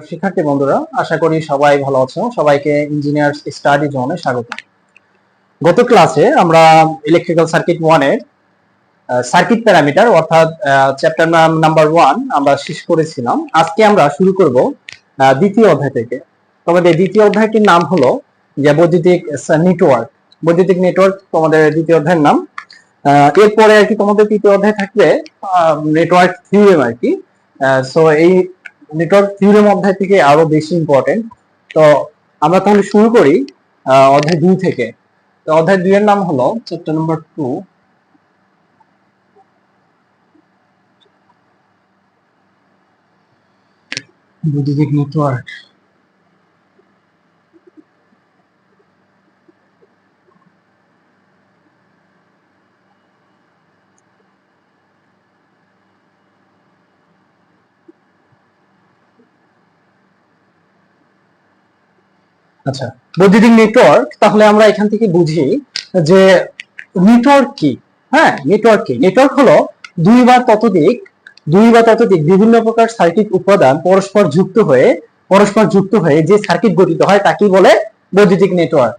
শিক্ষার্থী বন্ধুরা, আশা করি সবাই ভালো আছো। সবাইকে ইঞ্জিনিয়ার্স স্টাডি জোনে স্বাগত। গত ক্লাসে আমরা ইলেকট্রিক্যাল সার্কিট 1 এর সার্কিট প্যারামিটার অর্থাৎ চ্যাপ্টার নাম্বার 1 আমরা শেষ করেছিলাম। আজকে আমরা শুরু করব দ্বিতীয় অধ্যায় থেকে। তোমাদের দ্বিতীয় অধ্যায়টির নাম হলো যে বৈদ্যুতিক নেটওয়ার্ক। বৈদ্যুতিক নেটওয়ার্ক তোমাদের দ্বিতীয় অধ্যায়ের নাম। এরপরে আর কি তোমাদের তৃতীয় অধ্যায় থাকবে নেটওয়ার্ক থিওরেম আর কি। সো এই নেটওয়ার্ক থিওরেম অধ্যায় থেকে আরো বেশি ইম্পর্টেন্ট। তো আমরা তাহলে শুরু করি অধ্যায় 2 থেকে। তো অধ্যায় 2 এর নাম হলো চ্যাপ্টার নাম্বার 2 বৈদ্যুতিক নেটওয়ার্ক। আচ্ছা, বৈদ্যুতিক নেটওয়ার্ক তাহলে আমরা এখান থেকে বুঝি যে নেটওয়ার্ক কি। হ্যাঁ, নেটওয়ার্ক কি? নেটওয়ার্ক হলো দুই বা ততোধিক বিভিন্ন প্রকার সার্কিট উপাদান পরস্পর যুক্ত হয়ে যে সার্কিট গঠিত হয় তাকেই বলে বৈদ্যুতিক নেটওয়ার্ক।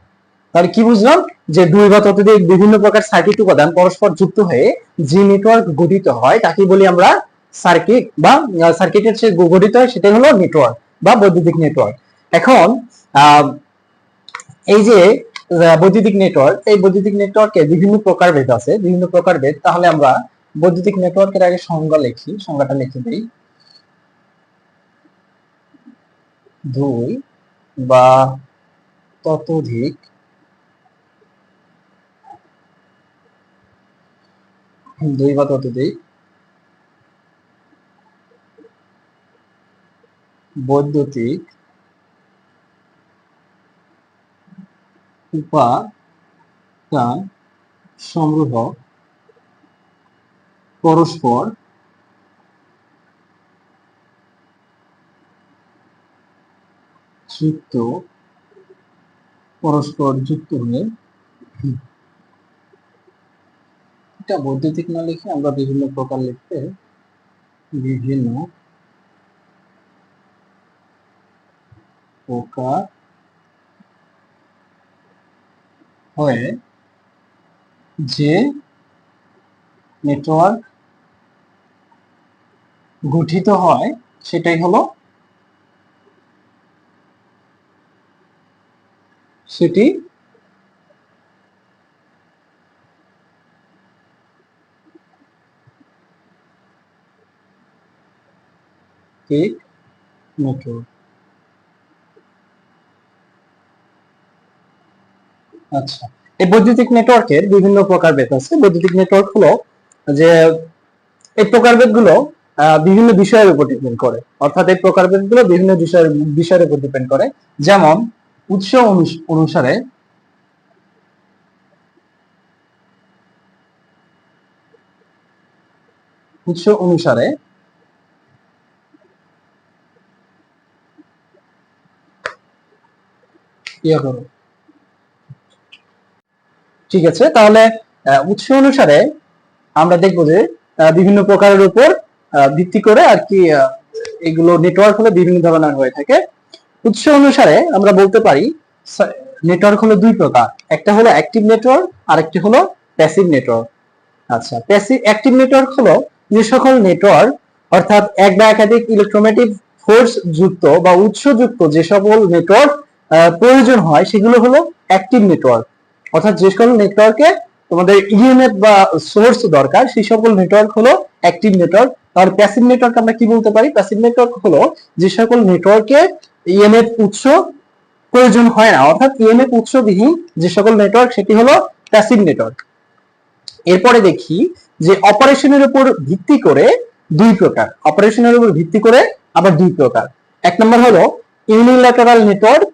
তাহলে কি বুঝলাম? যে দুই বা ততোধিক বিভিন্ন প্রকার সার্কিট উপাদান পরস্পর যুক্ত হয়ে যে নেটওয়ার্ক গঠিত হয় তাকে বলি আমরা সার্কিট, বা সার্কিটের যে গঠিত হয় সেটাই হলো নেটওয়ার্ক বা বৈদ্যুতিক নেটওয়ার্ক। এখন এই যে বৈদ্যুতিক নেটওয়ার্ক, এই বৈদ্যুতিক নেটওয়ার্কে বিভিন্ন প্রকারভেদ আছে, তাহলে আমরা বৈদ্যুতিক নেটওয়ার্কের আগে সংজ্ঞাটা লিখে দিই। দুই বা ততোধিক বৈদ্যুতিক উপাদান সমূহ পরস্পর যুক্ত হয়ে, এটা বৈদ্যুতিক না লিখে আমরা বিভিন্ন প্রকার লিখতে, বিভিন্ন প্রকার হয়ে যে নেটওয়ার্ক গঠিত হয় সেটাই হলো সেটি নেটওয়ার্ক। আচ্ছা, এই বৈদ্যুতিক নেটওয়ার্কের বিভিন্ন প্রকারভেদ আছে। বৈদ্যুতিক নেটওয়ার্ক হলো যে এই প্রকারভেদগুলো বিভিন্ন বিষয়ের উপর ডিপেন্ড করে, অর্থাৎ এই প্রকারভেদগুলো বিভিন্ন বিষয়ের উপর ডিপেন্ড করে। যেমন উৎস অনুসারে ঠিক আছে, তাহলে উৎস অনুসারে আমরা দেখবো যে বিভিন্ন প্রকারের উপর ভিত্তি করে আর কি এগুলো নেটওয়ার্ক হলো বিভিন্ন ধরনের হয়ে থাকে। উৎস অনুসারে আমরা বলতে পারি নেটওয়ার্ক হলো দুই প্রকার, একটা হলো অ্যাক্টিভ নেটওয়ার্ক আর একটি হলো প্যাসিভ নেটওয়ার্ক। আচ্ছা, অ্যাক্টিভ নেটওয়ার্ক হলো যে সকল নেটওয়ার্ক, অর্থাৎ এক বা একাধিক ইলেকট্রোম্যাগনেটিক ফোর্স যুক্ত বা উৎস যুক্ত যে সকল নেটওয়ার্ক প্রয়োজন হয় সেগুলো হলো অ্যাক্টিভ নেটওয়ার্ক। অর্থাৎ যে সকল নেটওয়ার্কে তোমাদের ইএমএফ বা সোর্স দরকার সেই সকল নেটওয়ার্ক হলো অ্যাক্টিভ নেটওয়ার্ক। আর প্যাসিভ নেটওয়ার্ক আমরা কি বলতে পারি? প্যাসিভ নেটওয়ার্ক হলো যে সকল নেটওয়ার্কে ইএমএফ উৎস প্রয়োজন হয় না, অর্থাৎ ইএমএফ উৎসবিহীন যে সকল নেটওয়ার্ক সেটি হলো প্যাসিভ নেটওয়ার্ক। এরপরে দেখি যে অপারেশনের উপর ভিত্তি করে দুই প্রকার, আবার দুই প্রকার। এক নম্বর হলো ইউনিল্যাটারাল নেটওয়ার্ক,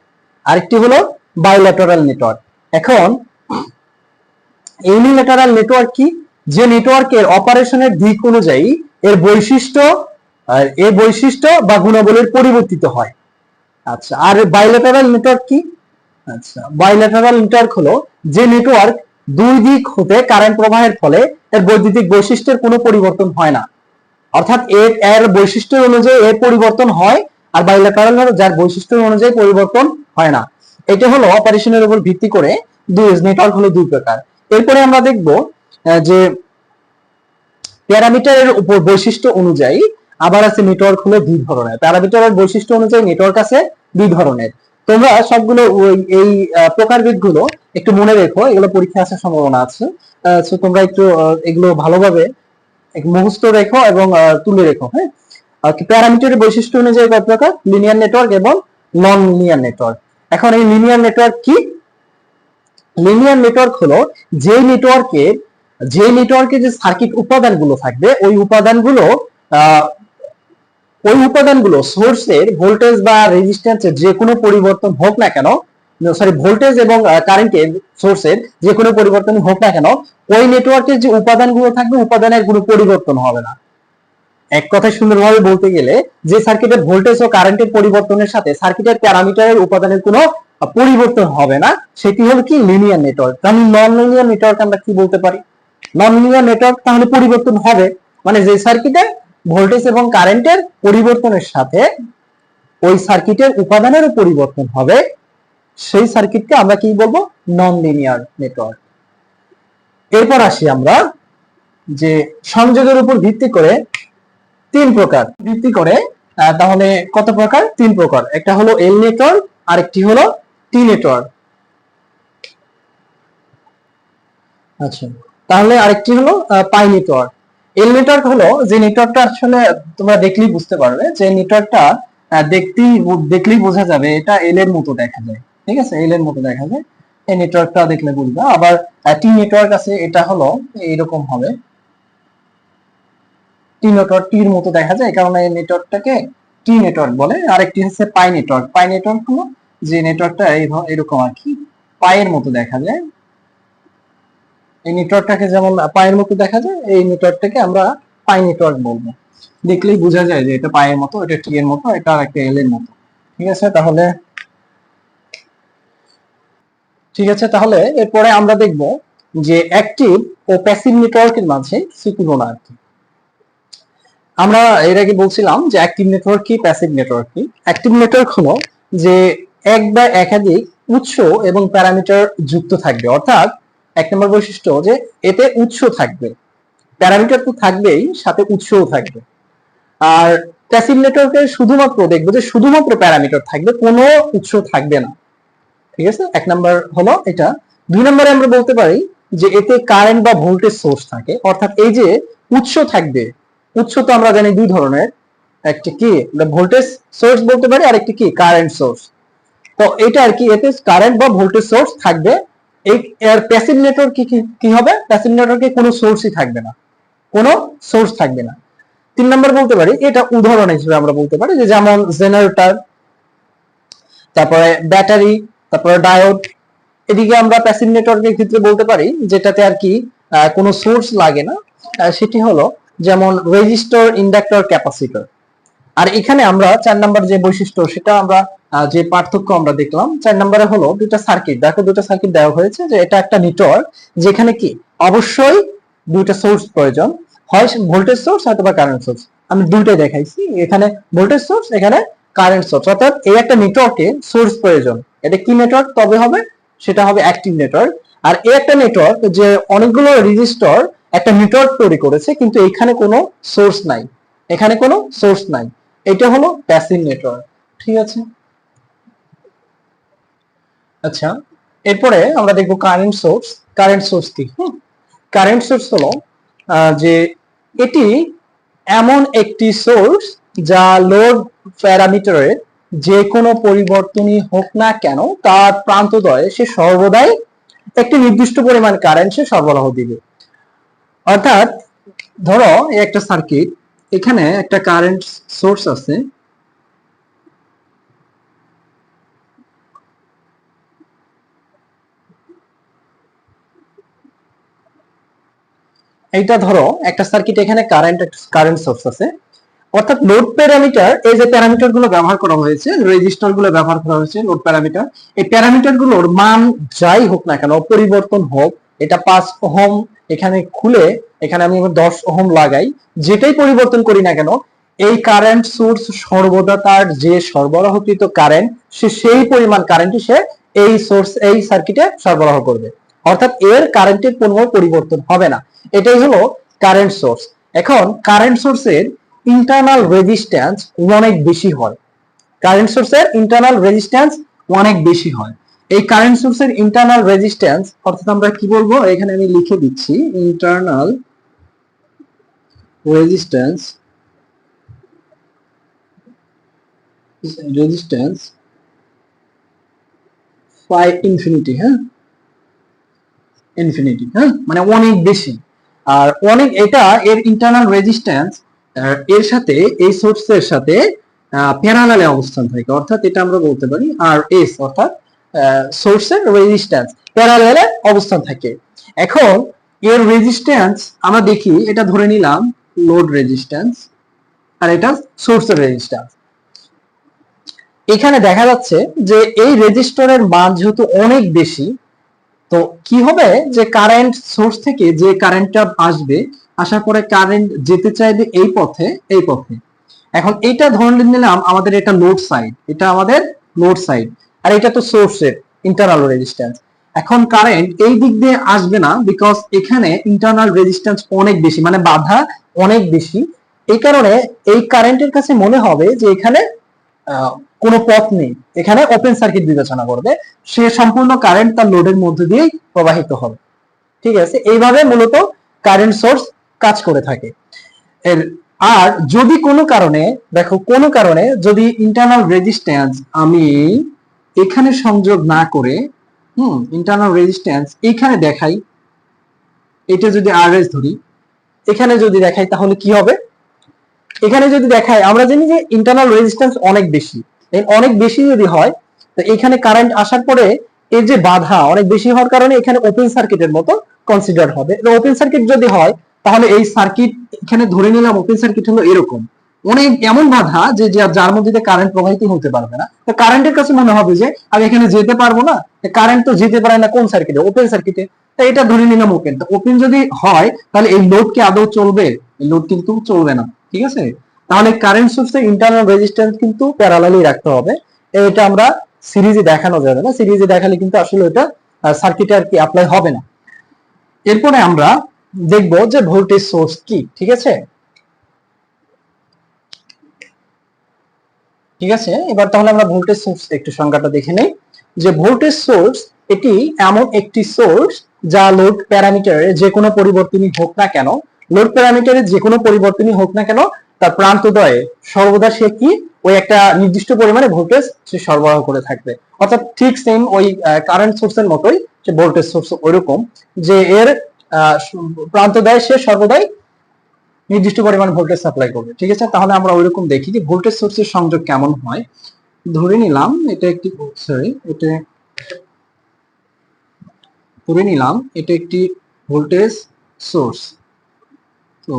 আরেকটি হলো বাইল্যাটারাল নেটওয়ার্ক। এখন ইউনিল্যাটারাল নেটওয়ার্ক কি? যে নেটওয়ার্কের অপারেশনের দিক অনুযায়ী এর বৈশিষ্ট্য বা গুণাবলীর পরিবর্তিত হয়। আচ্ছা, আর বাইল্যাটারাল নেটওয়ার্ক কি? আচ্ছা, বাইল্যাটারাল নেটওয়ার্ক হলো যে নেটওয়ার্ক দুই দিক হতে কারেন্ট প্রবাহের ফলে এর বৈদ্যুতিক বৈশিষ্ট্যের কোনো পরিবর্তন হয় না, অর্থাৎ এর বৈশিষ্ট্য অনুযায়ী এর পরিবর্তন হয় আর বাইলেটারাল হলো যার বৈশিষ্ট্য অনুযায়ী পরিবর্তন হয় না। এটা হলো অপারেশনের উপর ভিত্তি করে নেটওয়ার্ক হলো দুই প্রকার। এরপরে আমরা দেখব যে প্যারামিটারের উপর বৈশিষ্ট্য অনুযায়ী আবার আছে নেটওয়ার্ক হলো দুই ধরনের। প্যারামিটারের বৈশিষ্ট্য অনুযায়ী নেটওয়ার্ক আছে দুই ধরনের। তোমরা সবগুলো এই প্রকারভেদগুলো একটু মনে রেখো, এগুলো পরীক্ষা আসার সম্ভাবনা আছে। সো তোমরা একটু এগুলো ভালোভাবে মুখস্থ রেখো এবং তুলে রেখো। হ্যাঁ, প্যারামিটারের বৈশিষ্ট্য অনুযায়ী কয় প্রকার? লিনিয়ার নেটওয়ার্ক এবং নন লিনিয়ার নেটওয়ার্ক। এখন এই লিনিয়ার নেটওয়ার্ক কি? লিনিয়ার নেটওয়ার্ক হলো যে নেটওয়ার্কে যে সার্কিট উপাদানগুলো থাকবে ওই উপাদানগুলো সোর্সের ভোল্টেজ বা রেজিস্ট্যান্সের যে কোনো পরিবর্তন হোক না কেন, ভোল্টেজ এবং কারেন্টের সোর্সের যে কোনো পরিবর্তন হোক না কেন, ওই নেটওয়ার্কের যে উপাদানগুলো থাকবে উপাদানের কোনো পরিবর্তন হবে না। এক কথায় সুন্দরভাবে বলতে গেলে, যে সার্কিটের ভোল্টেজ ও কারেন্টের পরিবর্তনের সাথে সার্কিটের প্যারামিটারের উপাদানের কোনো পরিবর্তন হবে না, সেটি হলো কি লিনিয়ার নেটওয়ার্ক। তাহলে নন লিনিয়ার নেটওয়ার্ক আমরা কি বলতে পারি? নন লিনিয়ার নেটওয়ার্ক তাহলে পরিবর্তন হবে, মানে যে সার্কিটে ভোল্টেজ এবং কারেন্টের পরিবর্তনের সাথে ওই সার্কিটের উপাদানেরও পরিবর্তন হবে, সেই সার্কিটকে আমরা কি বলবো? Non linear network. এরপর আসি আমরা যে সংযোগের উপর ভিত্তি করে তিন প্রকার ভিত্তি করে, তাহলে কত প্রকার? তিন প্রকার। একটা হলো এল নেটওয়ার্ক, আরেকটি হলো টি নেটওয়ার্ক। আচ্ছা, তাহলে আরেকটি হলো পাই নেটওয়ার্ক। এল নেটওয়ার্ক হলো যে নেটওয়ার্কটা আসলে তোমরা দেখলেই বুঝতে পারবে যে নেটওয়ার্কটা দেখলেই বোঝা যাবে এটা এল এর মতো দেখা যায়। ঠিক আছে, এল এর মতো দেখা যায়, এই নেটওয়ার্কটা দেখলে বুঝবা। আবার টি নেটওয়ার্ক আছে, এটা হলো এইরকম হবে, টি নেটওয়ার্ক টির মতো দেখা যায়, এই কারণে এই নেটওয়ার্কটাকে টি নেটওয়ার্ক বলে। আরেকটি হচ্ছে পাই নেটওয়ার্ক। পাই নেটওয়ার্ক হলো যে নেটওয়ার্কটা এরকম আর কি পায়ের মতো দেখা যায়। এই নেটওয়ার্কটাকে যেমন পায়ের মতো দেখা যায়, এই নেটওয়ার্কটাকে আমরা পাই নেটওয়ার্ক বলবো। দেখলেই বোঝা যায় যে এটা পায়ের মতো, এটা টি এর মতো, এটা আর একটা এল এর মতো। ঠিক আছে, তাহলে এরপরে আমরা দেখব যে অ্যাক্টিভ ও প্যাসিভ নেটওয়ার্কের মাঝে কি তুলনা আর কি। আমরা এর আগে বলছিলাম যে অ্যাক্টিভ নেটওয়ার্ক কি, প্যাসিভ নেটওয়ার্ক কি। অ্যাক্টিভ নেটওয়ার্ক হলো যে এক বা একাধিক উৎস এবং প্যারামিটার যুক্ত থাকবে, অর্থাৎ এক নম্বর বৈশিষ্ট্য যে এতে উৎস থাকবে, প্যারামিটার তো থাকবেই, সাথে উৎসও থাকবে। আর প্যাসিভ নেটওয়ার্কে শুধুমাত্র দেখবো যে শুধুমাত্র প্যারামিটার থাকবে, কোনো উৎস থাকবে না। ঠিক আছে, এক নম্বর হলো এটা। দুই নম্বরে আমরা বলতে পারি যে এতে কারেন্ট বা ভোল্টেজ সোর্স থাকে, অর্থাৎ এই যে উৎস থাকবে, উৎস তো আমরা জানি দুই ধরনের, একটি কি ভোল্টেজ সোর্স বলতে পারি, আর একটি কি কারেন্ট সোর্স। তো এটা আর কি, এতে কারেন্ট বা ভোল্টেজ সোর্স থাকবে। এই প্যাসিভ নেটওয়ার্ক কি হবে? প্যাসিভ নেটওয়ার্কে কোনো সোর্সই থাকবে না, কোনো সোর্স থাকবে না। তিন নম্বর বলতে পারি, এটা উদাহরণ হিসেবে আমরা বলতে পারি যে যেমন জেনারেটর, তারপরে ব্যাটারি, তারপরে ডায়োড। এদিকে আমরা প্যাসিভ নেটওয়ার্কের ক্ষেত্রে বলতে পারি যেটাতে আর কি কোনো সোর্স লাগে না, সেটি হলো যেমন রেজিস্টর, ইন্ডাক্টর, ক্যাপাসিটর। আর এখানে আমরা চার নাম্বার যে বৈশিষ্ট্য, সেটা আমরা যে পার্থক্য আমরা দেখলাম, চার নম্বরে হলো দুটো সার্কিট। দেখো দুটো সার্কিট দেওয়া হয়েছে যে এটা একটা নেটওয়ার্ক যেখানে কি অবশ্যই দুইটা সোর্স প্রয়োজন, হয় ভোল্টেজ সোর্স অথবা কারেন্ট সোর্স। আমি দুইটাই দেখাইছি, এখানে ভোল্টেজ সোর্স, এখানে কারেন্ট সোর্স, অর্থাৎ এই একটা নেটওয়ার্কে সোর্স প্রয়োজন। এটা কি নেটওয়ার্ক তবে হবে? সেটা হবে অ্যাক্টিভ নেটওয়ার্ক। আর এই একটা নেটওয়ার্ক যে অনেকগুলো রেজিস্টর একটা নেটওয়ার্ক তৈরি করেছে, কিন্তু এখানে কোনো সোর্স নাই, এখানে কোনো সোর্স নাই, এটা হলো প্যাসিভ নেটওয়ার্ক। ঠিক আছে, আচ্ছা এরপরে আমরা দেখবো কারেন্ট সোর্স। কারেন্ট সোর্স কি? কারেন্ট সোর্স হলো যে এটি এমন একটি সোর্স যা লোড প্যারামিটারের যে কোনো পরিবর্তনই হোক না কেন তার প্রান্তদ্বয়ে সে সর্বদাই একটি নির্দিষ্ট পরিমাণ কারেন্ট সে সরবরাহ দিবে। অর্থাৎ ধরো একটা সার্কিট, এখানে একটা কারেন্ট সোর্স আছে, এইটা ধরো একটা সার্কিট, এখানে কারেন্ট সোর্স আছে। অর্থাৎ লোড প্যারামিটার, এই যে প্যারামিটার গুলো ব্যবহার করা হয়েছে, রেজিস্টার গুলো ব্যবহার করা হয়েছে লোড প্যারামিটার, এই প্যারামিটার গুলোর মান যাই হোক না কেন, পরিবর্তন হোক, এটা 5 ওহম এখানে খুলে এখানে আমি 10 ওহম লাগাই, যেটাই পরিবর্তন করি না কেন, এই কারেন্ট সোর্স সর্বদা তার যে সরবরাহকৃত কারেন্ট সেই পরিমাণ কারেন্টই সে এই সার্কিটে সরবরাহ করবে, অর্থাৎ এর কারেন্টের কোনো পরিবর্তন হবে না। এটাই হলো কারেন্ট সোর্স। এখন কারেন্ট সোর্সের ইন্টারনাল রেজিস্ট্যান্স অনেক বেশি হয়। কারেন্ট সোর্সের ইন্টারনাল রেজিস্ট্যান্স অনেক বেশি হয়। এই কারেন্ট সোর্সের ইন্টারনাল রেজিস্ট্যান্স অর্থাৎ আমরা কি বলবো, এখানে আমি লিখে দিচ্ছি ইন্টারনাল রেজিস্ট্যান্স ইনফিনিটি, হ্যাঁ, ইনফিনিটি, হ্যাঁ, মানে অনেক বেশি। আর অনেক এটা এর ইন্টারনাল রেজিস্ট্যান্স এর সাথে এই সোর্সের সাথে প্যারালালে অবস্থান থাকে, অর্থাৎ এটা আমরা বলতে পারি আর এস, অর্থাৎ সোর্সের রেজিস্ট্যান্স প্যারালালে অবস্থান থাকে। এখন এর রেজিস্ট্যান্স আমরা দেখি, এটা ধরে নিলাম লোড রেজিস্ট্যান্স আর এটা সোর্সের রেজিস্ট্যান্স। এখানে দেখা যাচ্ছে যে এই রেজিস্টরের মান যেহেতু অনেক বেশি, তো কি হবে যে কারেন্ট সোর্স থেকে যে কারেন্টটা আসবে, আসার পরে কারেন্ট যেতে চাইবে এই পথে, এই পথে। এখন এটা ধরে নিলাম আমাদের এটা লোড সাইড, এটা আমাদের লোড সাইড, আর এটা তো সোর্সের ইন্টারনাল রেজিস্ট্যান্স। এখন কারেন্ট এই দিক দিয়ে আসবে না, বিকজ এখানে ইন্টারনাল রেজিস্ট্যান্স অনেক বেশি, মানে বাধা অনেক বেশি। এই কারণে এই কারেন্টের কাছে মনে হবে যে এখানে কোনো পথ নেই, এখানে ওপেন সার্কিট বিবেচনা করবে, সে সম্পূর্ণ কারেন্ট তার লোডের মধ্যে দিয়েই প্রবাহিত হবে। ঠিক আছে, এইভাবে মূলত কারেন্ট সোর্স কাজ করে থাকে। আর যদি কোনো কারণে দেখো, কোনো কারণে যদি ইন্টারনাল রেজিস্ট্যান্স আমি এখানে সংযোগ না করে ইন্টারনাল রেজিস্ট্যান্স এখানে দেখাই, এটা যদি আরএস ধরি, এখানে যদি দেখাই তাহলে কি হবে? এখানে যদি দেখাই, আমরা জানি যে ইন্টারনাল রেজিস্ট্যান্স অনেক বেশি, অনেক বেশি যদি হয় তো এখানে কারেন্ট আসার পরে এর যে বাধা অনেক বেশি হওয়ার কারণে এখানে ওপেন সার্কিটের মতো কনসিডার হবে। ওপেন সার্কিট যদি হয় তাহলে এই সার্কিট এখানে ধরে নিলাম ওপেন সার্কিট হলো এরকম, অনেক এমন বাধা যে যার মধ্যে দিয়ে কারেন্ট প্রবাহিত হতে পারবে না। তো কারেন্টের কাছে মনে হবে যে আমি এখানে যেতে পারবো না, কারেন্ট তো যেতে পারে না কোন সার্কিটে? ওপেন সার্কিটে। তো এটা ধরে নিলাম ওপেন। তো ওপেন যদি হয় তাহলে এই লোড কি আদৌ চলবে? এই লোড কিন্তু চলবে না। ঠিক আছে, তাহলে কারেন্ট সোর্সের ইন্টারনাল রেজিস্ট্যান্স কিন্তু প্যারালালি রাখতে হবে। এটা আমরা সিরিজে দেখানো যাবে না, সিরিজে দেখালে কিন্তু আসলে এটা সার্কিটে আর কি অ্যাপ্লাই হবে না। এরপরে আমরা দেখব যে ভোল্টেজ সোর্স কি। ঠিক আছে, ঠিক আছে, এবার তাহলে আমরা ভোল্টেজ সোর্স একটু সংজ্ঞাটা দেখে নেই। যে ভোল্টেজ সোর্স এটি এমন একটি সোর্স যা লোড প্যারামিটারে যে কোনো পরিবর্তনই হোক না কেন, লোড প্যারামিটারে যে কোনো পরিবর্তনই হোক না কেন, তার প্রান্তদ্বয়ে সর্বদা সে কি ওই একটা নির্দিষ্ট পরিমাণে ভোল্টেজ সে সরবরাহ করে থাকবে। অর্থাৎ ঠিক সেম ওই কারেন্ট সোর্সের মতোই যে ভোল্টেজ সোর্স ওইরকম যে এর প্রান্তদ্বয়ে সে সর্বদাই নির্দিষ্ট পরিমাণ ভোল্টেজ সাপ্লাই করবে। ঠিক আছে, তাহলে আমরা ওইরকম দেখি যে ভোল্টেজ সোর্সের সংযোগ কেমন হয়। ধরে নিলাম এটা একটি ধরে নিলাম এটা একটি ভোল্টেজ সোর্স। তো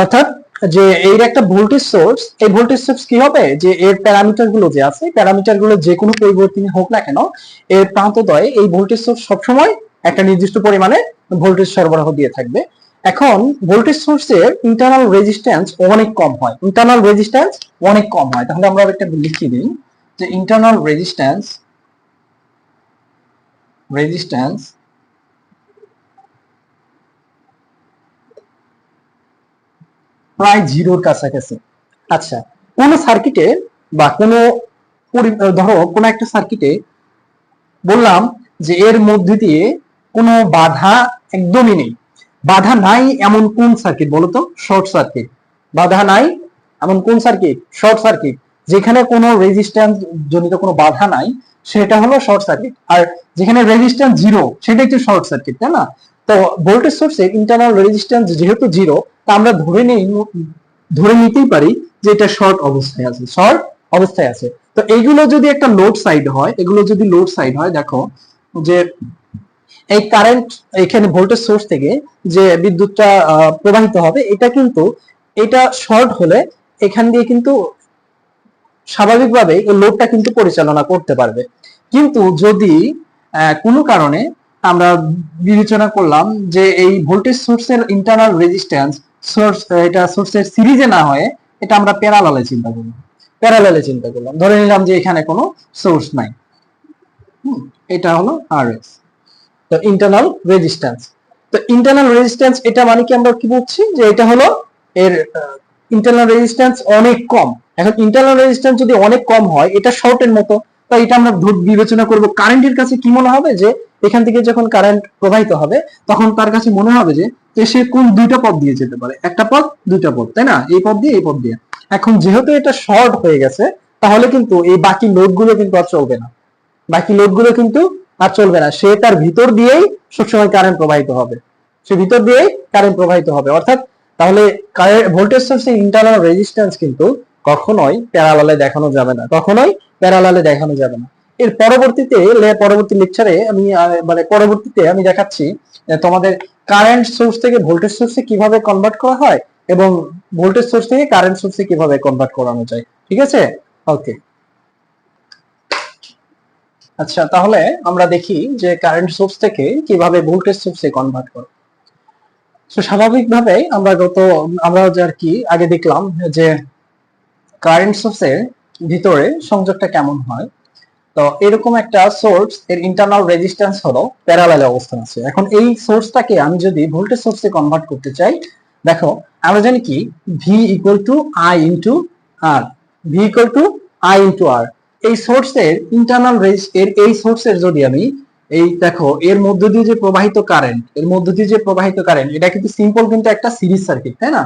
অর্থাৎ যে এর একটা ভোল্টেজ সোর্স, এই ভোল্টেজ সোর্স কি হবে যে এর প্যারামিটার গুলো যে আছে, প্যারামিটার গুলো যে কোনো পরিবর্তনই হোক না কেন, এর প্রান্তদ্বয়ে এই ভোল্টেজ সোর্স সবসময় একটা নির্দিষ্ট পরিমাণে ভোল্টেজ সরবরাহ দিয়ে থাকবে। এখন ভোল্টেজ সোর্সের ইন্টারনাল রেজিস্ট্যান্স অনেক কম হয়, ইন্টারনাল রেজিস্ট্যান্স অনেক কম হয়। তাহলে আমরা একটা লিখে দিই যে ইন্টারনাল রেজিস্ট্যান্স প্রায় জিরোর কাছাকাছি। আচ্ছা, কোন সার্কিটে বা ধরো কোন একটা সার্কিটে বললাম যে এর মধ্যে দিয়ে কোনো বাধা একদমই নেই, বাধা নাই এমন কোন সার্কিট বলতো? Short circuit. বাধা নাই এমন কোন সার্কিট? Short circuit. যেখানে কোনো রেজিস্ট্যান্স জনিত কোনো বাধা নাই সেটা হলো শর্ট সার্কিট, আর যেখানে রেজিস্ট্যান্স জিরো সেটা একটু শর্ট সার্কিট, তাই না? তো ভোল্টেজ সোর্সের ইন্টারনাল রেজিস্ট্যান্স যেহেতু জিরো, তা আমরা ধরে নিতেই পারি যে এটা শর্ট অবস্থায় আছে, শর্ট অবস্থায় আছে। তো এইগুলো যদি একটা লোড সাইড হয়, এগুলো যদি লোড সাইড হয়, দেখো যে এই কারেন্ট এখানে ভোল্টেজ সোর্স থেকে যে বিদ্যুৎটা প্রবাহিত হবে এটা কিন্তু এটা শর্ট হলে এখান দিয়ে কিন্তু স্বাভাবিকভাবে এই লোডটা কিন্তু পরিচালনা করতে পারবে। কিন্তু যদি কোনো কারণে আমরা বিবেচনা করলাম যে এই ভোল্টেজ সোর্সের ইন্টারনাল রেজিস্ট্যান্স সোর্স এটা সোর্সের সিরিজে না হয়, এটা আমরা প্যারালালে চিন্তা করলাম। ধরে নিলাম যে এখানে কোনো সোর্স নাই, এটা হলো আরএস। তো ইন্টারনাল রেজিস্ট্যান্স, তো ইন্টারনাল রেজিস্ট্যান্স এটা মানে কি আমরা কি বলছি যে এটা হলো এর ইন্টারনাল রেজিস্ট্যান্স অনেক কম। এখন ইন্টারনাল রেজিস্ট্যান্স যদি অনেক কম হয় এটা শর্টের মতো, তো এটা আমরা বিবেচনা করব কারেন্টের কাছে কি মনে হবে যে এখান থেকে যখন কারেন্ট প্রবাহিত হবে তখন তার কাছে মনে হবে যে সে কোন দুইটা পথ দিয়ে যেতে পারে, একটা পথ দুইটা পথ, তাই না, এই পথ দিয়ে এই পথ দিয়ে। এখন যেহেতু এটা শর্ট হয়ে গেছে তাহলে কিন্তু এই বাকি লোডগুলো কিন্তু আর চলবে না, সে তার ভিতর দিয়েই সবসময় কারেন্ট প্রবাহিত হবে, অর্থাৎ তাহলে ভোল্টেজ সোর্সের ইন্টারনাল রেজিস্ট্যান্স কিন্তু কখনোই প্যারালালে দেখানো যাবে না। এর পরবর্তী লেকচারে পরবর্তীতে আমি দেখাচ্ছি তোমাদের কারেন্ট সোর্স থেকে ভোল্টেজ সোর্সে কিভাবে কনভার্ট করা হয় এবং ভোল্টেজ সোর্স থেকে কারেন্ট সোর্সে কিভাবে কনভার্ট করানো যায়। ঠিক আছে, ওকে। আচ্ছা, তাহলে আমরা দেখি যে কারেন্ট সোর্স থেকে কিভাবে ভোল্টেজ সোর্সে কনভার্ট করে। তো স্বাভাবিকভাবে আমরা আর কি আগে দেখলাম যে কারেন্ট সোর্সের ভিতরে সংযোগটা কেমন হয়। তো এরকম একটা সোর্স এর ইন্টারনাল রেজিস্ট্যান্স হলো প্যারালালে অবস্থান আছে। এখন এই সোর্সটাকে আমি যদি ভোল্টেজ সোর্সে কনভার্ট করতে চাই, দেখো আমরা জানি কি V equal to I into R, এই সোর্সের ইন্টারনাল এই সোর্সের যদি আমি এই দেখো এর মধ্য দিয়ে যে প্রবাহিত কারেন্ট এটা কিন্তু সিম্পল কিন্তু একটা সিরিজ সার্কিট, তাই না।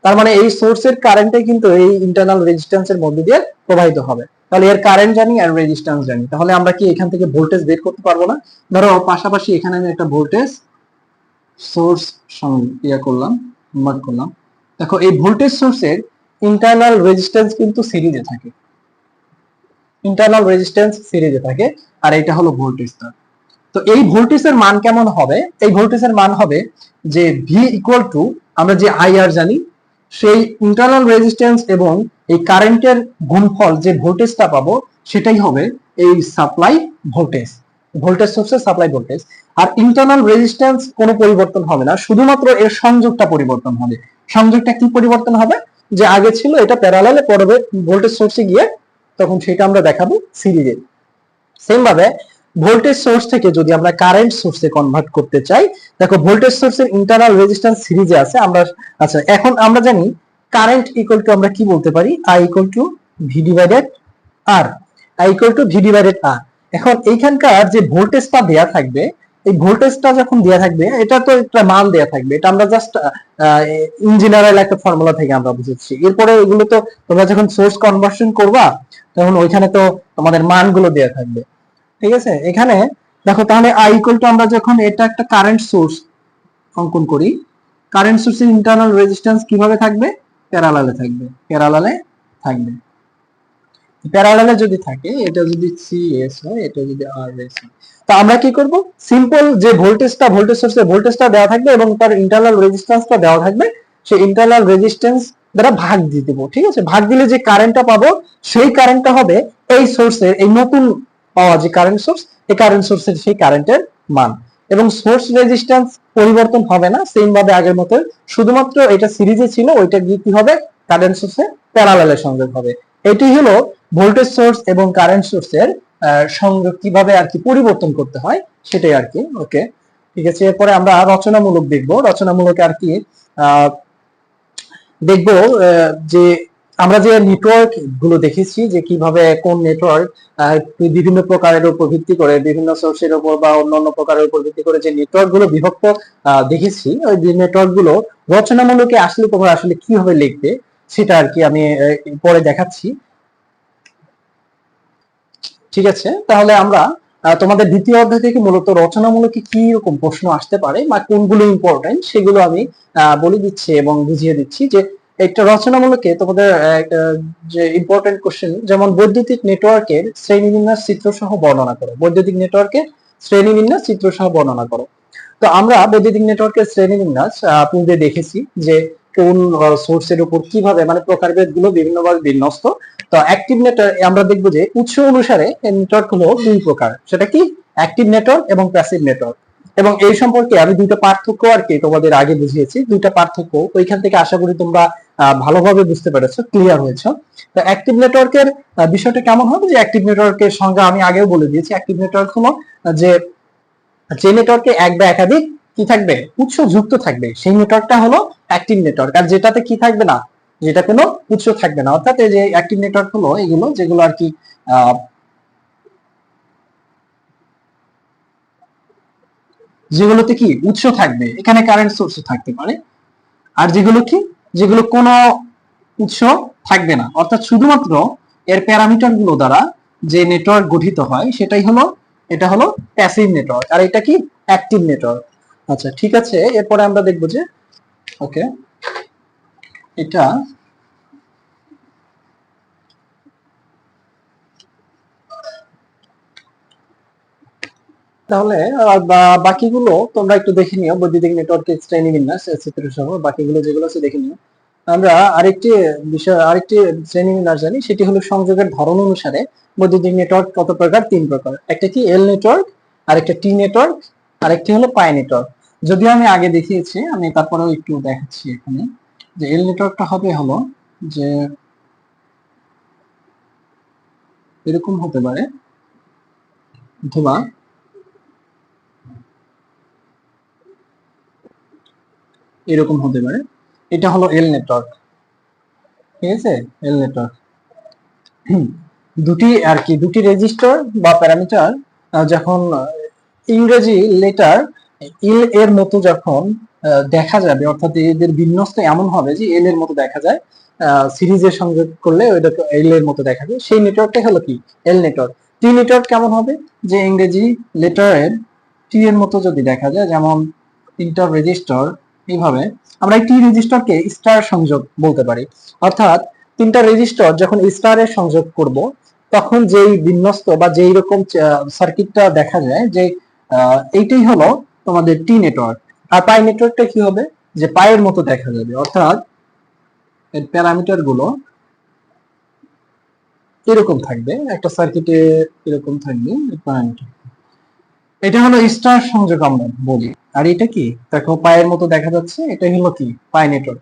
তার মানে এই সোর্সের কারেন্টে কিন্তু এই ইন্টারনাল রেজিস্ট্যান্সের মধ্য দিয়ে প্রবাহিত হবে। তাহলে এর কারেন্ট জানি আর রেজিস্ট্যান্স জানি, তাহলে আমরা কি এখান থেকে ভোল্টেজ বের করতে পারবো না? ধরো পাশাপাশি এখানে আমি একটা ভোল্টেজ সোর্স করলাম। দেখো এই ভোল্টেজ সোর্সের ইন্টারনাল রেজিস্ট্যান্স কিন্তু সিরিজে থাকে, আর এটা হলো ভোল্টেজ তার। তো এই ভোল্টেজের মান কেমন হবে? এই ভোল্টেজের মান হবে যে ভি ইকুয়াল টু আমরা যে আইআর জানি সেই ইন্টারনাল রেজিস্ট্যান্স এবং এই কারেন্টের গুণফল যে ভোল্টেজটা পাবো সেটাই হবে এই সাপ্লাই ভোল্টেজ সোর্সের সাপ্লাই ভোল্টেজ। আর ইন্টারনাল রেজিস্ট্যান্স কোনো পরিবর্তন হবে না, শুধুমাত্র এর সংযোগটা পরিবর্তন হবে। সংযোগটা কি পরিবর্তন হবে? যে আগে ছিল এটা প্যারালালে, পরে ভোল্টেজ সোর্সে গিয়ে তখন সেটা আমরা দেখাবো সিরিজে। সেম ভাবে ভোল্টেজ সোর্স থেকে যদি আমরা কারেন্ট সোর্সে কনভার্ট করতে চাই, দেখো ভোল্টেজ সোর্সের ইন্টারনাল রেজিস্ট্যান্স সিরিজে আছে আমরা। আচ্ছা, এখন আমরা জানি কারেন্ট ইকুয়াল টু আমরা কি বলতে পারি, I equal to V divided R. এখন এইখানকার যে ভোল্টেজটা দেয়া থাকবে, এই ভোল্টেজটা যখন দেয়া থাকবে এটা তো একটা মান দেয়া থাকবে, এটা আমরা জাস্ট ইঞ্জিনিয়ারিং একটা ফর্মুলা থেকে আমরা বুঝেছি। এরপরে এগুলো তো তোমরা যখন সোর্স কনভার্সন করবা তখন ওইখানে তো তোমাদের মানগুলো দেয়া থাকবে। ঠিক আছে, এখানে দেখো তাহলে আই ইকুয়াল টু আমরা যখন এটা একটা কারেন্ট সোর্স অঙ্কন করি, কারেন্ট সোর্সের ইন্টারনাল রেজিস্ট্যান্স কিভাবে থাকবে? প্যারালালে যদি থাকে, এটা যদি সিএস হয়, এটা যদি আরএস হয়, তো আমরা কি করব? সিম্পল যে ভোল্টেজ সোর্সের ভোল্টেজটা দেওয়া থাকবে এবং তার ইন্টারনাল রেজিস্ট্যান্সটা দেওয়া থাকবে, সেই ইন্টারনাল রেজিস্ট্যান্স দ্বারা ভাগ দিয়ে দেব। ঠিক আছে, ভাগ দিলে যে কারেন্টটা পাবো সেই কারেন্টটা হবে এই সোর্সের, এই নতুন পাওয়া যে কারেন্ট সোর্স, এই কারেন্ট সোর্সের সেই কারেন্টের মান। এবং সোর্স রেজিস্ট্যান্স পরিবর্তন হবে না, সেম ভাবে আগের মতো, শুধুমাত্র এটা সিরিজে ছিল, ওইটা গিয়ে কি হবে? কারেন্ট সোর্সে প্যারালালে সংযোগ হবে। এটি হলো ভোল্টেজ সোর্স এবং কারেন্ট সোর্সের সংযোগ কিভাবে আর কি পরিবর্তন করতে হয় সেটাই আর কি। ওকে, ঠিক আছে। এরপরে আমরা রচনামূলক দেখব। রচনামূলক আর কি দেখব যে আমরা যে নেটওয়ার্ক গুলো দেখেছি, যে কিভাবে কোন নেটওয়ার্ক বিভিন্ন প্রকারের উপর ভিত্তি করে, বিভিন্ন সোর্সের উপর বা অন্যান্য প্রকারের উপর ভিত্তি করে যে নেটওয়ার্ক গুলো বিভক্ত দেখেছি, ওই নেটওয়ার্ক গুলো রচনামূলকে আসলে তোমরা আসলে কিভাবে লিখবে সেটা আর কি আমি পরে দেখাচ্ছি। ঠিক আছে, তাহলে আমরা তোমাদের দ্বিতীয় অধ্যায় থেকে মূলত রচনামূলকে কি রকম প্রশ্ন আসতে পারে বা কোনগুলো ইম্পর্টেন্ট সেগুলো আমি বলে দিচ্ছি এবং বুঝিয়ে দিচ্ছি। যে একটা রচনামূলকে তোমাদের যে ইম্পর্টেন্ট কোশ্চেন, যেমন বৈদ্যুতিক নেটওয়ার্কের শ্রেণীবিন্যাস চিত্র সহ বর্ণনা করো। বৈদ্যুতিক নেটওয়ার্কের শ্রেণীবিন্যাস চিত্র সহ বর্ণনা করো। তো আমরা বৈদ্যুতিক নেটওয়ার্কের শ্রেণীবিন্যাস পূর্বে দেখেছি যে কোন সোর্সের উপর কিভাবে মানে প্রকারভেদ গুলো বিভিন্নভাবে বিন্যস্ত। তো অ্যাক্টিভ নেটওয়ার্ক আমরা দেখবো যে উৎস অনুসারে নেটওয়ার্ক হলো দুই প্রকার, সেটা কি অ্যাক্টিভ নেটওয়ার্ক এবং প্যাসিভ নেটওয়ার্ক। এবং এই সম্পর্কে আমি দুইটা পার্থক্য আর কি তোমাদের আগে বুঝিয়েছি, দুইটা পার্থক্য ওইখান থেকে আশা করি তোমরা ভালোভাবে বুঝতে পেরেছো, ক্লিয়ার হয়েছে। তো অ্যাক্টিভ নেটওয়ার্কের বিষয়টা কেমন হবে, যে অ্যাক্টিভ নেটওয়ার্কের সংজ্ঞা আমি আগেও বলে দিয়েছি। অ্যাক্টিভ নেটওয়ার্ক হলো যে যে নেটওয়ার্কে এক বা একাধিক কি থাকবে, উৎস যুক্ত থাকবে, সেই নেটওয়ার্কটা হলো অ্যাক্টিভ নেটওয়ার্ক। আর যেটাতে কি থাকবে না, যেটা কোনো উৎস থাকবে না, অর্থাৎ এই যে অ্যাক্টিভ নেটওয়ার্ক হলো এগুলো যেগুলো আর কি যেগুলোতে কি উৎস থাকবে, এখানে কারেন্ট সোর্স থাকতে পারে। আর যেগুলো কি, যেগুলো কোনো উৎস থাকবে না, অর্থাৎ শুধুমাত্র এর প্যারামিটার গুলো দ্বারা যে নেটওয়ার্ক গঠিত হয় সেটাই হলো, এটা হলো প্যাসিভ নেটওয়ার্ক। আর এটা কি অ্যাক্টিভ নেটওয়ার্ক। আচ্ছা ঠিক আছে, এরপরে আমরা দেখবো যে ওকে এটা তাহলে বাকিগুলো তোমরা একটু দেখে নিও, বৈদ্যুতিক নেটওয়ার্কের শ্রেণীবিন্যাস চিত্র সহ বাকিগুলো যেগুলো আছে দেখে নিও। আমরা আরেকটি বিষয়, আরেকটি শ্রেণীবিন্যাস জানি, সেটি হলো সংযোগের ধরন অনুসারে বৈদ্যুতিক নেটওয়ার্ক কত প্রকার, তিন প্রকার। একটা কি এল নেটওয়ার্ক, আরেকটা টি নেটওয়ার্ক, আরেকটি হলো পাই নেটওয়ার্ক। যদিও আমি আগে দেখিয়েছি, আমি তারপরেও একটু দেখাচ্ছি এখানে যে এল নেটওয়ার্কটা হবে হলো যে এরকম হতে পারে, অথবা এরকম হতে পারে। এটা হলো এল নেটওয়ার্ক, ঠিক আছে, এল নেটওয়ার্ক। দুটি আর কি, দুটি রেজিস্টার বা প্যারামিটার যখন ইংরেজি লেটার এল এর মতো যখন দেখা যাবে, অর্থাৎ এদের বিন্যস্ত এমন হবে যে এল এর মতো দেখা যায়, সিরিজের সংযোগ করলে ওইটাকে এল এর মতো দেখা যায়, সেই নেটওয়ার্কটা হলো কি এল নেটওয়ার্ক। টি নেটওয়ার্ক কেমন হবে, যে ইংরেজি লেটারের টি এর মতো যদি দেখা যায়, যেমন ইন্টার রেজিস্টার, এইভাবে আমরা এই টি রেজিস্টারকে স্টার সংযোগ বলতে পারি। অর্থাৎ তিনটা রেজিস্টার যখন স্টারের সংযোগ করব, তখন যেই বিন্যস্ত বা যেই রকম সার্কিটটা দেখা যায়, যে এইটাই হলো তোমাদের টি নেটওয়ার্ক। আর পাই নেটওয়ার্কটা কি হবে, যে পায়ের মতো দেখা যাবে, অর্থাৎ এর প্যারামিটার গুলো এরকম থাকবে, একটা সার্কিটে এরকম থাকবে প্যারামিটার। এটা হলো স্টার সংযোগ আমরা বলি। আর এটা কি, দেখো পায়ের মতো দেখা যাচ্ছে, এটা হলো কি পাই নেটওয়ার্ক।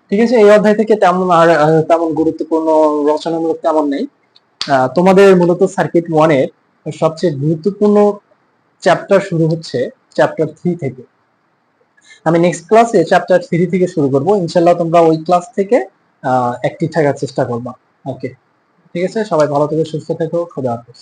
ঠিক আছে, এই অধ্যায় থেকে তেমন আর তেমন গুরুত্বপূর্ণ রচনামূলক তেমন নেই। তোমাদের মূলত সার্কিট ওয়ানের সবচেয়ে গুরুত্বপূর্ণ চ্যাপ্টার শুরু হচ্ছে চ্যাপ্টার 3 থেকে। আমি নেক্সট ক্লাসে চ্যাপ্টার 3 থেকে শুরু করব, ইনশাল্লাহ তোমরা ওই ক্লাস থেকে অ্যাক্টিভ থাকার চেষ্টা করবা। ওকে, ঠিক আছে, সবাই ভালো থেকো, সুস্থ থেকো, খোদা হাফেজ।